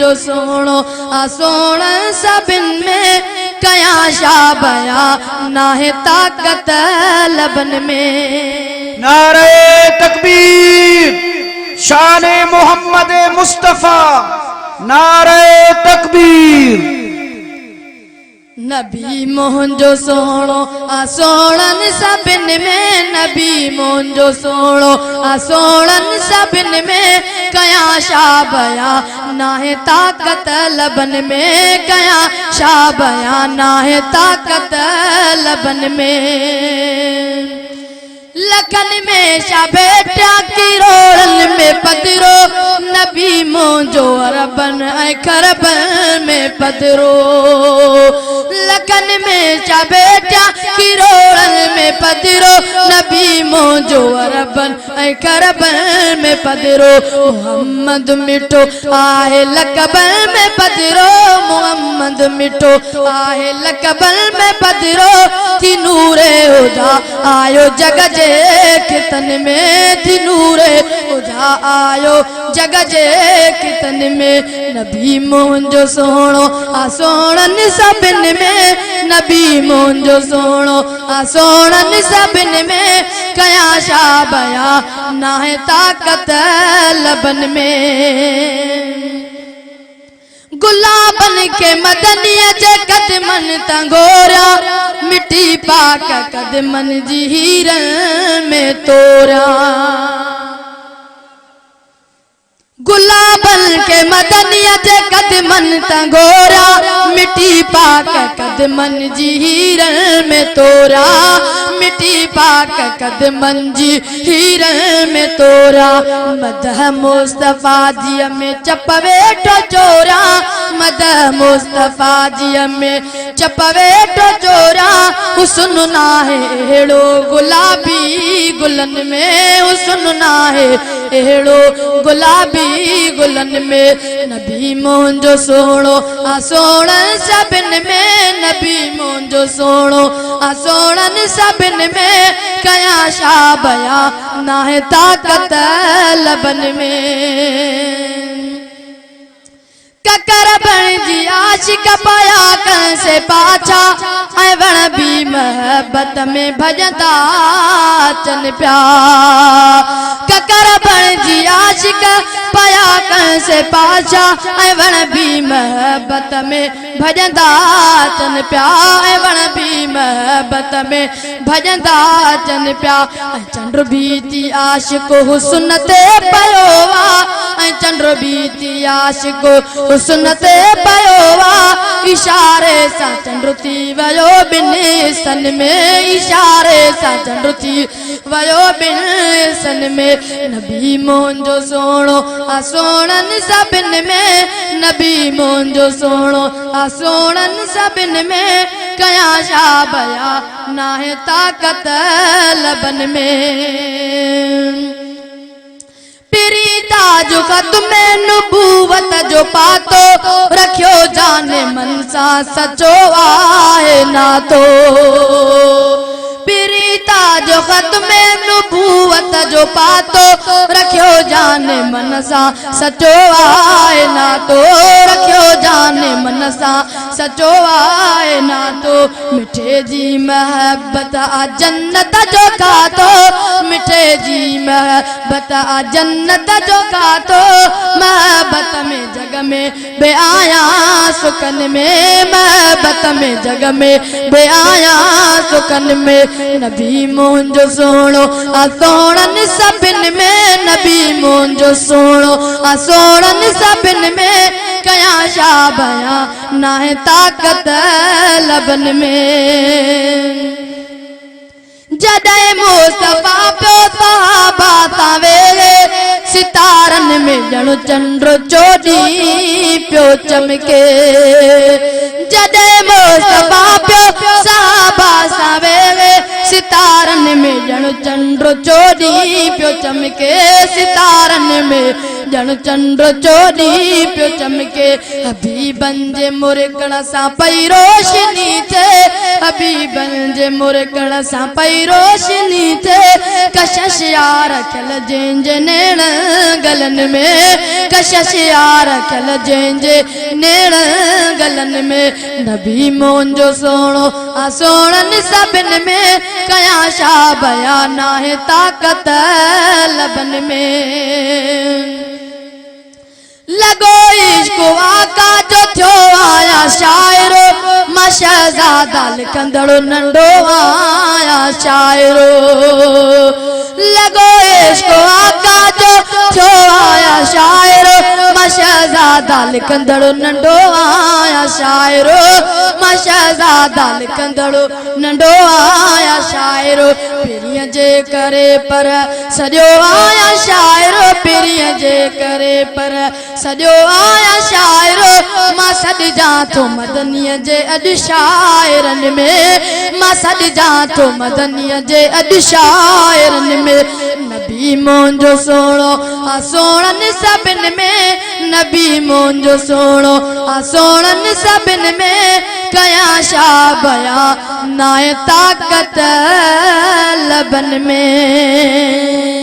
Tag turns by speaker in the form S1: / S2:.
S1: मुंहिंजो सोणो आ सोणन सभिन में कया शा बया नाहे ताकत लबन में।
S2: नारे तकबीर शान मोहम्मद मुस्तफा नारे तकबीर।
S1: नबी मुंहिंजो सोणो आ सोणन सभिन में नबी मुंहिंजो सोणो आ सोणन सभिन में कया शा बया नाहे ताकत लबन में कया शा बया नाहे ताकत लबन में। लखन में शा बेटा किरोड़न में पदरो नबी मुंहिंजो अरबन ऐं खरबन में पदरो। लखन में शा बेटा किरोड़न में पदरो नबी मुंहिंजो अरबन ऐं खरबन में पदरो। मोहम्मद मिठो आहे लकबन में पदरो मोहम्मद मिठो आहे लकबन में पदरो। थी नूरे हुदा आयो जग जे कितन में थी नूरे उजा आयो जग जे कितन में। नबी मुंहिंजो सोणो आ सोणन सभिन में नबी मुंहिंजो सोणो आ सोणन सभिन में कया शा बया नाहे ताकत लबन में। गुलाबन के मदनीअ जे कदमन तंगोरा मिट्टी पाक कदमन जी हीरन में तोरा। गुलाबन के मदनीअ जे कदमन तंगोरा मिट्टी पाक कदमन जी हीरन में तोरा मिट्टी पाक कदमन जी हीरन में तोरा। मदह मुस्तफा जी में चप वेठो चोरा मदह मुस्तफा जी में चप वेठो चोरा। हुस्न नाहे अहिड़ो गुलाबी गुलन में हुस्न नाहे अहिड़ो गुलाबी गुलन में। नबी मुंहिंजो सोणो आ सोणन सभिन में नबी मुंहिंजो सोणो आ सोणन सभिन में कया शा बया नाहे ताकत लबन में। ककर बण जी आशिक पाया कं से पाछा ऐं वण भी महबत में भजंदा अचन प्या। ककर बण जी आशिक पाया कं से पाछा ऐं वण भी महबत में भजंदा अचन प्या ऐं वण भी महबत में भजंदा अचन प्या। ऐं चंड बीती आशिक हुस्न ते पयो वा ऐं चंड बीती आशिक हुस्न ते पयो वा। इशारे सां चंड थी वयो बिन सन में इशारे सां चंड थी वयो बिन सन में। नबी मुंहिंजो सोणो आ सोणन सभिन में नबी मुंहिंजो सोणो आ सोणन सभिन में कया शा बया नाहे ताकत लबन में। प्रीता जो ख़त्मे नबूवत जो पातो रखियो जाने मन सा सचो आहे नातो। प्रीता जो ख़त्मे नबूवत जो पातो रखियो जाने मन सा सचो आहे नातो रखियो जाने मन सा सचो आहे नातो। मिठे जी महबत आ जन्नत जो खातो मिठे जी महबत आ जन्नत जो खातो। महबत में जग में बे आया सुकन में महबत में जग में बे आया सुकन में। नबी मुंहिंजो सोणो आ सोणन सभिन में नबी मुंहिंजो सोणो आ सोणन सभिन में कया शा बया नाहे ताकत लबन में। जॾहिं मुस्तफा पियो सहाबा सां वेले सितारन में ॼण चंद्र चोॾी पियो चमके। जॾहिं मुस्तफा पियो सहाबा सां वेले सितारन में जण चंद्र चोरी पियो चमके सितारन में जण चंद्र चोरी पियो चमके हबीबन जे मुरकण सां पई रोशनी थे हबीबन जे मुरकण सां पई रोशनी थे कशिश यार रखियल जंहिंजे नेण गलन में कशिश यार रखियल जंहिंजे नेण गलन में नबी मुंहिंजो सोणो आ सोणनि सभिनि में कया छा बयान आहे ताक़त लबन में लगो इश्क आका जो थियो आया शाइरो मां शहज़ादा लिखंदड़ो नंढो आया शाइरो लगो इश्क आका जो थियो आया शाइरो मां शहज़ादा लिखंदड़ो नंढो आया शाइरो मां शहज़ादा लिखंदड़ो नंढो आया शाइरो पिरीअ जे करे पर सॼो आया शाइरो पिरीअ जे करे पर सॼो आया शाइरो मां सॾिजां थो मदनीअ जे अॼु शाइरनि में मां सॾिजां थो मदनीअ जे अॼु शाइरनि में नबी मुंहिंजो सोणो आ सोणनि सभिनि में नबी मुंहिंजो सोणो आ सोणनि सभिनि में कया छा बयान नाहे ताक़त लबन में